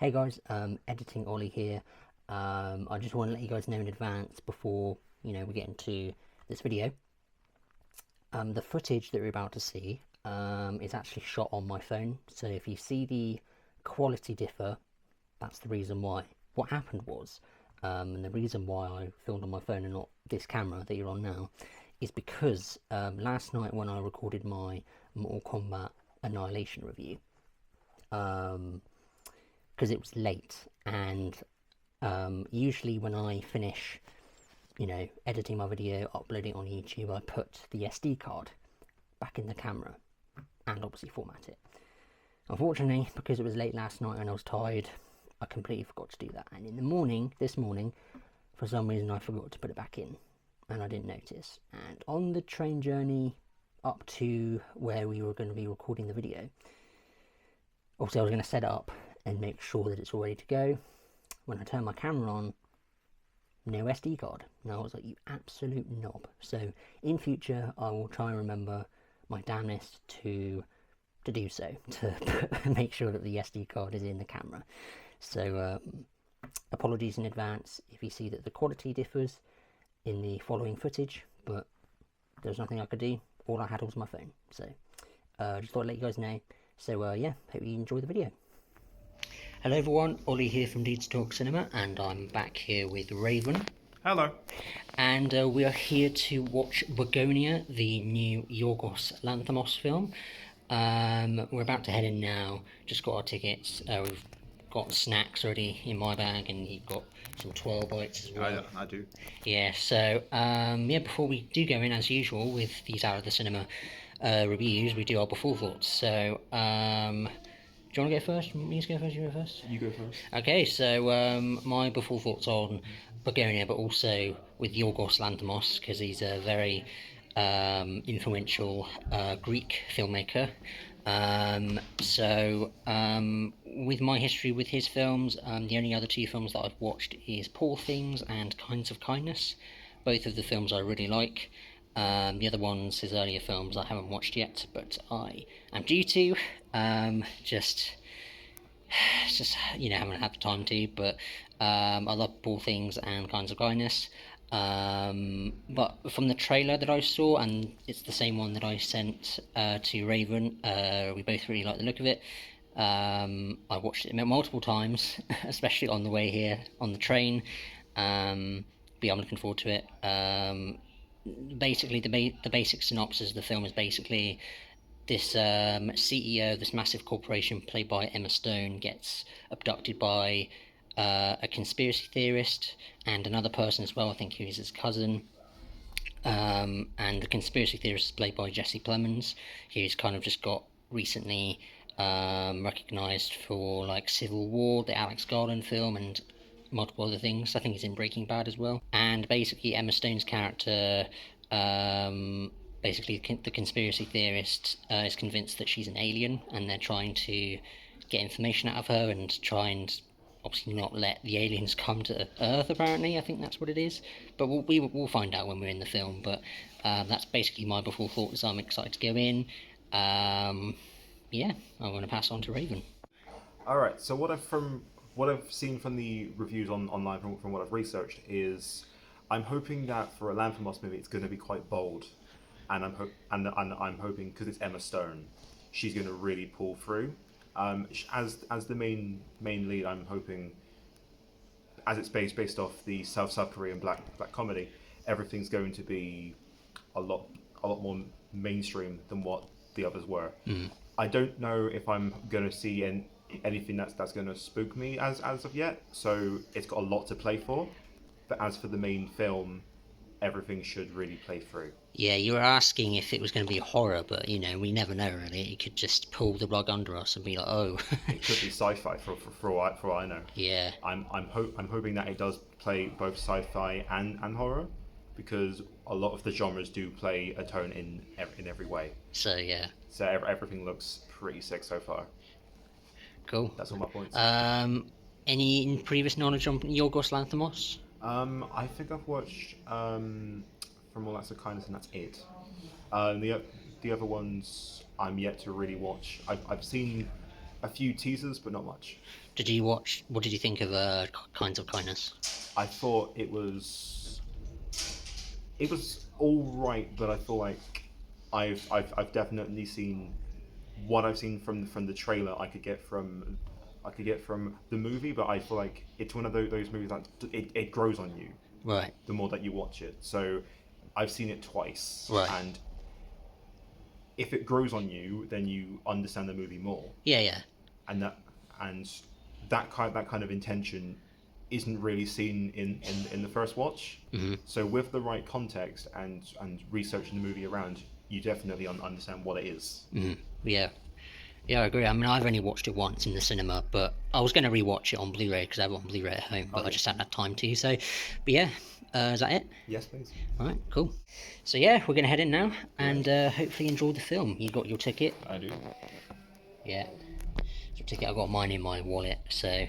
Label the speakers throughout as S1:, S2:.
S1: Hey guys, editing Ollie here. I just want to let you guys know in advance before we get into this video. The footage that we're about to see is actually shot on my phone, so if you see the quality differ, that's the reason why. What happened was, and the reason why I filmed on my phone and not this camera that you're on now, is because last night when I recorded my Mortal Kombat Annihilation review, because it was late, and usually when I finish editing my video, uploading it on YouTube, I put the SD card back in the camera and obviously format it. Unfortunately, because it was late last night and I was tired, I completely forgot to do that, and in the morning, this morning, for some reason I forgot to put it back in and I didn't notice. And on the train journey up to where we were going to be recording the video, obviously I was going to set it up and make sure that it's all ready to go. When I turned my camera on, no SD card. And I was like, you absolute knob. So in future I will try and remember my damnness to do so, to make sure that the SD card is in the camera. So apologies in advance if you see that the quality differs in the following footage, but there's nothing I could do. All I had was my phone. So just thought I'd let you guys know. So yeah, hope you enjoy the video. Hello everyone, Ollie here from Leeds Talk Cinema, and I'm back here with Raven.
S2: Hello.
S1: And we are here to watch Bugonia, the new Yorgos Lanthimos film. We're about to head in now, just got our tickets. We've got snacks already in my bag, and you've got some 12 bites as well.
S2: I do.
S1: Yeah, so yeah, before we do go in, as usual with these Out of the Cinema reviews, we do our before thoughts. So do you want to go first? Me to go first? You go first?
S2: You go first.
S1: Okay, so my before thoughts on Bugonia, but also with Yorgos Lanthimos, because he's a very influential Greek filmmaker. With my history with his films, the only other two films that I've watched is Poor Things and Kinds of Kindness. Both of the films I really like. The other ones, his earlier films, I haven't watched yet, but I am due to. Just haven't had the time to. But I love Poor Things and Kinds of Kindness. But from the trailer that I saw, and it's the same one that I sent to Raven, we both really like the look of it. I watched it multiple times, especially on the way here on the train. But yeah, I'm looking forward to it. Basically, the basic synopsis of the film is basically this CEO of this massive corporation, played by Emma Stone, gets abducted by a conspiracy theorist and another person as well, I think who's his cousin. And the conspiracy theorist is played by Jesse Plemons, who's kind of just got recently recognised for like Civil War, the Alex Garland film, and multiple other things. I think he's in Breaking Bad as well. And basically Emma Stone's character, basically the conspiracy theorist is convinced that she's an alien, and they're trying to get information out of her and try and obviously not let the aliens come to Earth, apparently. I think that's what it is, but we'll find out when we're in the film. But that's basically my before thoughts. I'm excited to go in. Yeah, I'm going to pass on to Raven.
S2: Alright, so what I've seen from the reviews online, from what I've researched, is I'm hoping that for a Lanthimos movie it's going to be quite bold, and I'm hoping, because it's Emma Stone, she's going to really pull through. As the main lead, I'm hoping, as it's based off the South Korean black comedy, everything's going to be a lot more mainstream than what the others were. I don't know if I'm going to see anything that's going to spook me as of yet, so it's got a lot to play for. But as for the main film, everything should really play through.
S1: Yeah, you were asking if it was going to be horror, but we never know really. It could just pull the rug under us and be like, oh.
S2: It could be sci-fi for all I know.
S1: Yeah.
S2: I'm hoping that it does play both sci-fi and horror, because a lot of the genres do play a tone in every way.
S1: So yeah.
S2: So everything looks pretty sick so far.
S1: Cool.
S2: That's all my points.
S1: Any previous knowledge on Yorgos Lanthimos?
S2: I think I've watched From All Acts of Kindness, and that's it. The other ones I'm yet to really watch. I've seen a few teasers, but not much.
S1: Did you watch? What did you think of Kinds of Kindness?
S2: I thought it was all right, but I feel like I've definitely seen what I've seen from the trailer. I could get from the movie, but I feel like it's one of those movies that it grows on you
S1: Right.
S2: the more that you watch it. So I've seen it twice,
S1: Right.
S2: and if it grows on you, then you understand the movie more.
S1: Yeah, yeah.
S2: And that kind of intention isn't really seen in the first watch.
S1: Mm-hmm.
S2: So with the right context and researching the movie around, you definitely understand what it is.
S1: Mm-hmm. Yeah. Yeah, I agree. I mean, I've only watched it once in the cinema, but I was going to rewatch it on Blu-ray because I have it on Blu-ray at home, but I just haven't had time to. So, but yeah, is that it?
S2: Yes, please.
S1: All right, cool. So yeah, we're going to head in now and hopefully enjoy the film. You got your ticket?
S2: I do.
S1: Yeah. So ticket. I got mine in my wallet. So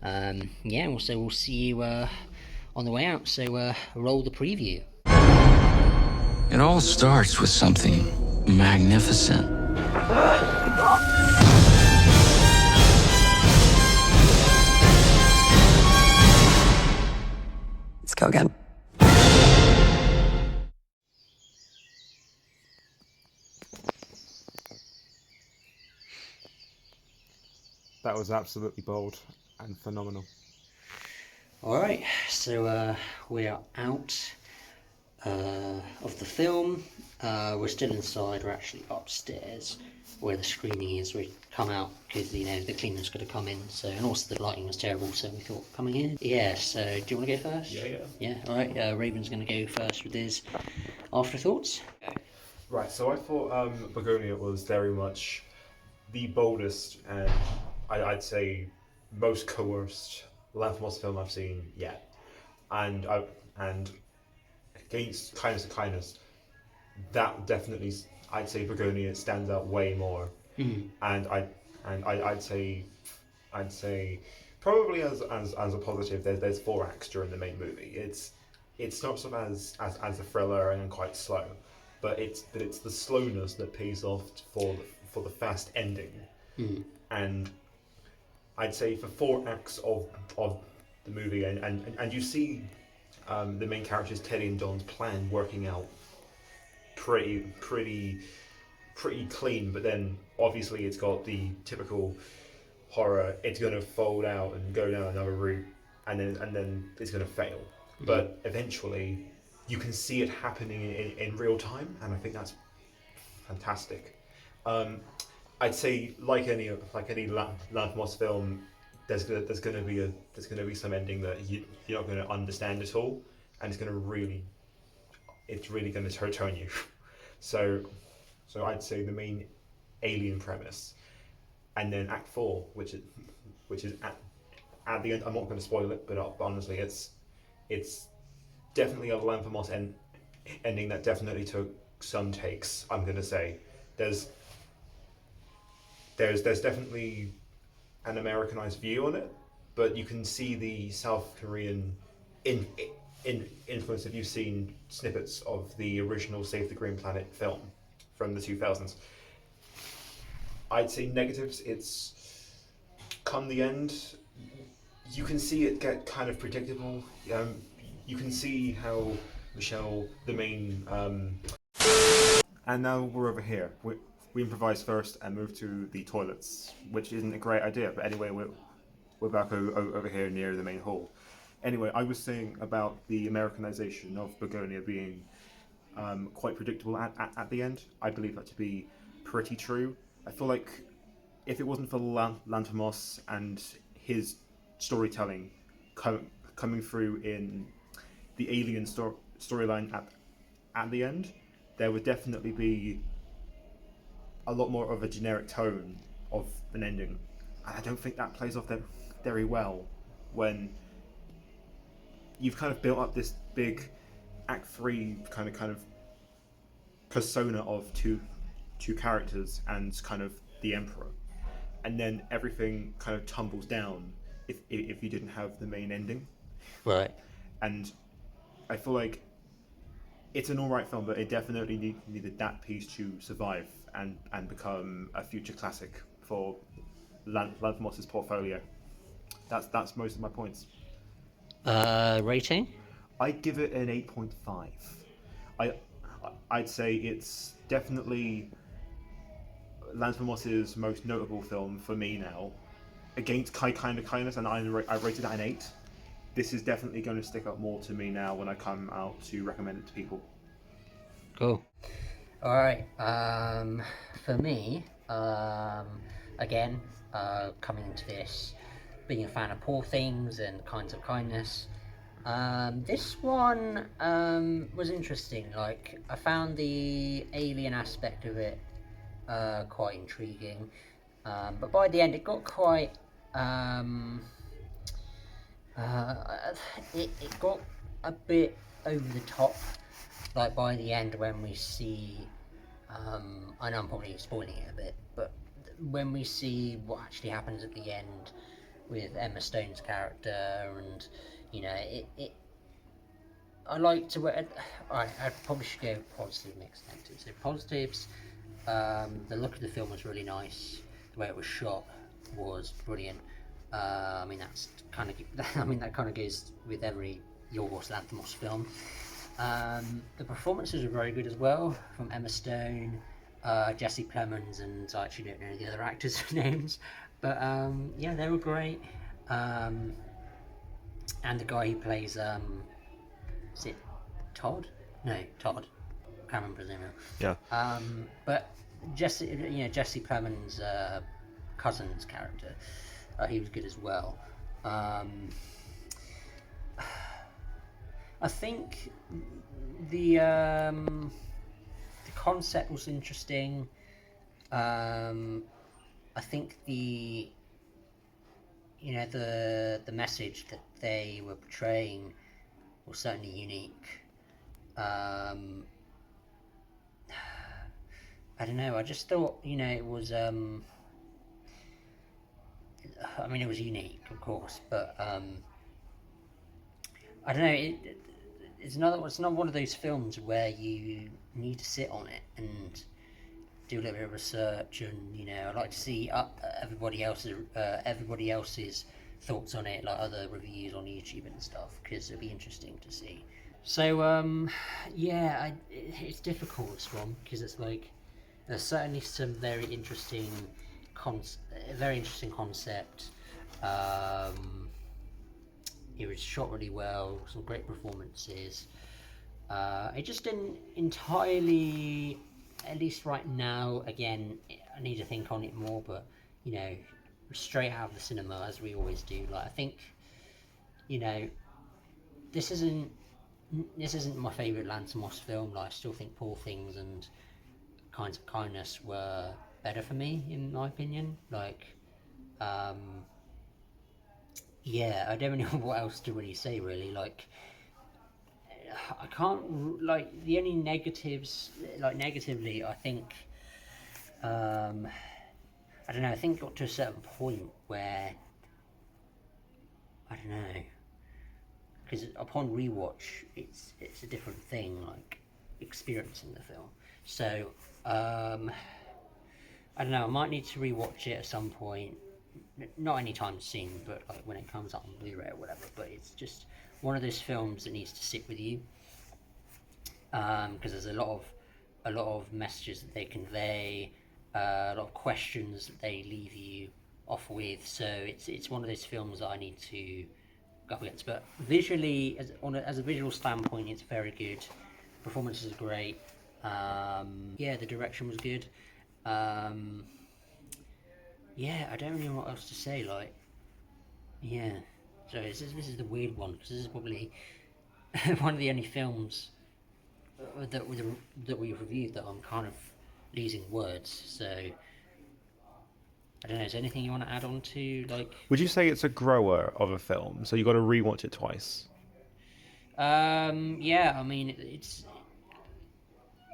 S1: yeah. So we'll see you on the way out. So roll the preview.
S3: It all starts with something magnificent.
S4: Let's go again.
S2: That was absolutely bold and phenomenal.
S1: Alright, so we are out of the film. We're still inside, we're actually upstairs where the screening is. We come out because, you know, the cleaner's got to come in, so, and also the lighting was terrible, so we thought, coming in? Yeah, so do you want to go first?
S2: Yeah.
S1: Yeah, alright, Raven's going to go first with his afterthoughts.
S2: Right, so I thought Bugonia was very much the boldest and I'd say most coerced Lanthimos film I've seen yet, and against Kindness, that definitely I'd say Bugonia stands out way more, and I'd say probably as a positive, there's 4 acts during the main movie. It starts off as a thriller and quite slow, but it's the slowness that pays off for the fast ending, and I'd say for 4 acts of the movie, and you see the main characters Teddy and Don's plan working out pretty clean, but then obviously it's got the typical horror. It's going to fold out and go down another route, and then it's going to fail. But eventually, you can see it happening in real time, and I think that's fantastic. I'd say like any Lanthimos film, there's gonna be some ending that you're not gonna understand at all, and it's really gonna turn you. So I'd say the main alien premise, and then Act 4, which is at the end. I'm not going to spoil it, but honestly, it's definitely a Lanthimos ending that definitely took some takes. I'm going to say there's definitely an Americanized view on it, but you can see the South Korean influence if you've seen snippets of the original Save the Green Planet film from the 2000s. I'd say negatives, it's come the end, you can see it get kind of predictable. You can see how Michelle, the main... And now we're over here. We improvise first and move to the toilets, which isn't a great idea, but anyway, we're back over here near the main hall. Anyway, I was saying about the Americanization of Bugonia being quite predictable at the end. I believe that to be pretty true. I feel like if it wasn't for Lanthimos and his storytelling coming through in the alien storyline at the end, there would definitely be a lot more of a generic tone of an ending. And I don't think that plays off that very well when you've kind of built up this big Act 3 kind of persona of two characters and kind of the Emperor, and then everything kind of tumbles down if you didn't have the main ending.
S1: Right.
S2: And I feel like it's an alright film, but it definitely needed that piece to survive and become a future classic for Lanthimos's portfolio. That's most of my points.
S1: Rating?
S2: I'd give it an 8.5. I'd say it's definitely Lanthimos's most notable film for me now. Against Kind of Kindness, and I rated that an 8. This is definitely going to stick up more to me now when I come out to recommend it to people.
S1: Cool. Alright, for me, again, coming into this, being a fan of Poor Things and Kinds of Kindness, this one was interesting. Like, I found the alien aspect of it quite intriguing, but by the end it got quite it got a bit over the top. Like, by the end, when we see I know I'm probably spoiling it a bit, but when we see what actually happens at the end with Emma Stone's character, and you know, it I like to. I probably should go positive next time. So positives. The look of the film was really nice. The way it was shot was brilliant. I mean, that's kind of. I mean, that kind of goes with every Yorgos Lanthimos film. The performances were very good as well from Emma Stone, Jesse Plemons, and I actually don't know the other actors' names, but yeah, they were great. And the guy who plays, is it Todd? No, Todd. Can't remember his name now.
S2: Yeah.
S1: But Jesse Plemons' cousin's character, he was good as well. I think the concept was interesting. I think the message that they were portraying was certainly unique. I don't know. I just thought, it was. I mean, it was unique, of course, but I don't know. It's not one of those films where you need to sit on it and do a little bit of research, and I like to see everybody else's thoughts on it, like other reviews on YouTube and stuff, because it'd be interesting to see. So yeah, it's difficult, this one, because it's like there's certainly some very interesting concept. It was shot really well, some great performances. It just didn't entirely, at least right now, again, I need to think on it more, but, straight out of the cinema, as we always do. Like, I think, this isn't my favourite Lanthimos film. Like, I still think Poor Things and Kinds of Kindness were better for me, in my opinion. Like, yeah, I don't know what else to really say, really. Like, I can't, like, the only negatives, like, negatively, I think, I don't know, I think it got to a certain point where, I don't know, because upon rewatch, it's a different thing, like, experiencing the film. So, I don't know, I might need to rewatch it at some point. Not anytime soon, but like when it comes out on Blu-ray or whatever. But it's just one of those films that needs to sit with you, because there's a lot of messages that they convey, a lot of questions that they leave you off with. So it's one of those films that I need to go up against. But visually, as a visual standpoint, it's very good. Performances are great. Yeah, the direction was good. Yeah, I don't really know what else to say, like, yeah, so this is the weird one, because this is probably one of the only films that we reviewed that I'm kind of losing words, so, I don't know, is there anything you want to add on to, like...
S2: Would you say it's a grower of a film, so you got to rewatch it twice?
S1: Yeah, I mean, it's...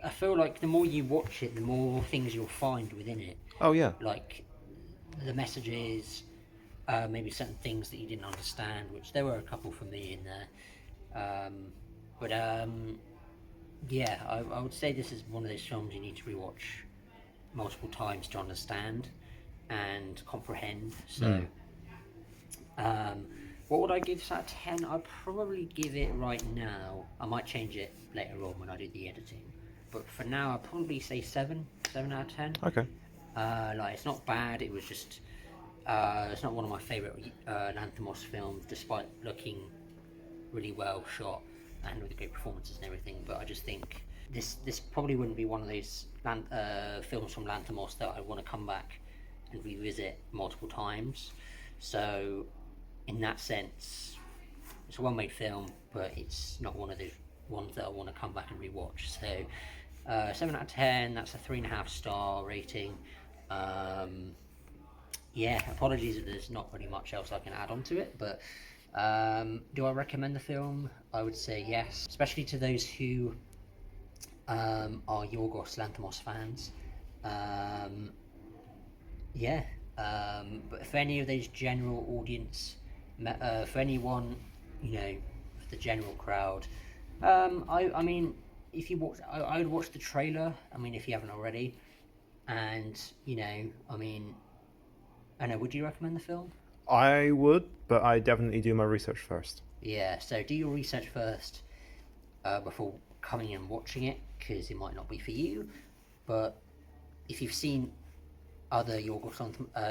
S1: I feel like the more you watch it, the more things you'll find within it.
S2: Oh, yeah.
S1: Like... the messages, maybe certain things that you didn't understand, which there were a couple for me in there. But yeah, I would say this is one of those films you need to rewatch multiple times to understand. and comprehend. So, what would I give this out of 10? I'd probably give it right now. I might change it later on when I do the editing. But for now, I'd probably say 7 out of 10.
S2: Okay.
S1: Like, it's not bad. It was just, it's not one of my favourite 𝕚𝕚𝕚 films, despite looking really well shot and with great performances and everything. But I just think this probably wouldn't be one of those films from 𝕚𝕚 that I want to come back and revisit multiple times. So in that sense, it's a well-made film, but it's not one of those ones that I want to come back and rewatch. So 7 out of 10, that's a 3.5 star rating. Yeah, apologies if there's not really much else I can add on to it, but do I recommend the film? I would say yes, especially to those who are 𝚘𝕗 ℚ𝕚𝕚 fans. Yeah, but for any of those general audience, for anyone, you know, for the general crowd, I mean, if you watch, I would watch the trailer, I mean, if you haven't already, and, you know, I mean, I know, would you recommend the film?
S2: I would, but I definitely do my research first.
S1: Yeah, so do your research first before coming and watching it, because it might not be for you. But if you've seen other 𝚘𝕗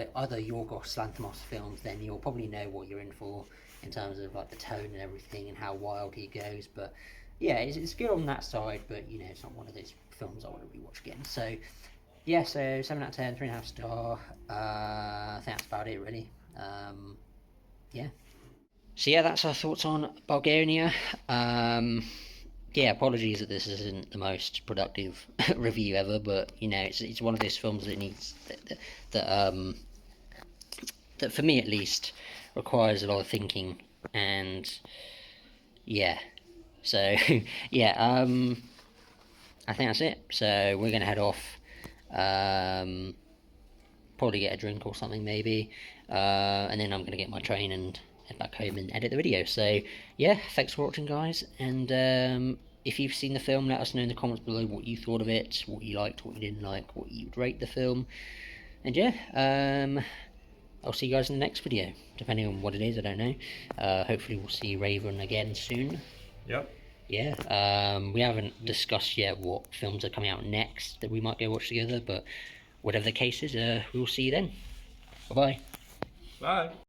S1: ℚ𝕚𝕚 films, then you'll probably know what you're in for in terms of like the tone and everything and how wild he goes. But yeah, it's good on that side, but you know, it's not one of those films I want to rewatch again. So yeah, so 7 out of 10, 3.5 star. I think that's about it, really. Yeah. So yeah, that's our thoughts on Bugonia. Yeah, apologies that this isn't the most productive review ever, but you know, it's one of those films that needs that for me at least requires a lot of thinking, and yeah. So yeah, I think that's it. So we're gonna head off. Probably get a drink or something maybe, and then I'm gonna get my train and head back home and edit the video. So yeah, thanks for watching, guys, and if you've seen the film, let us know in the comments below what you thought of it, what you liked, what you didn't like, what you'd rate the film. And yeah, I'll see you guys in the next video, depending on what it is, I don't know. Hopefully we'll see Raven again soon.
S2: Yep.
S1: Yeah, we haven't discussed yet what films are coming out next that we might go watch together, but whatever the case is, we'll see you then. Bye-bye.
S2: Bye.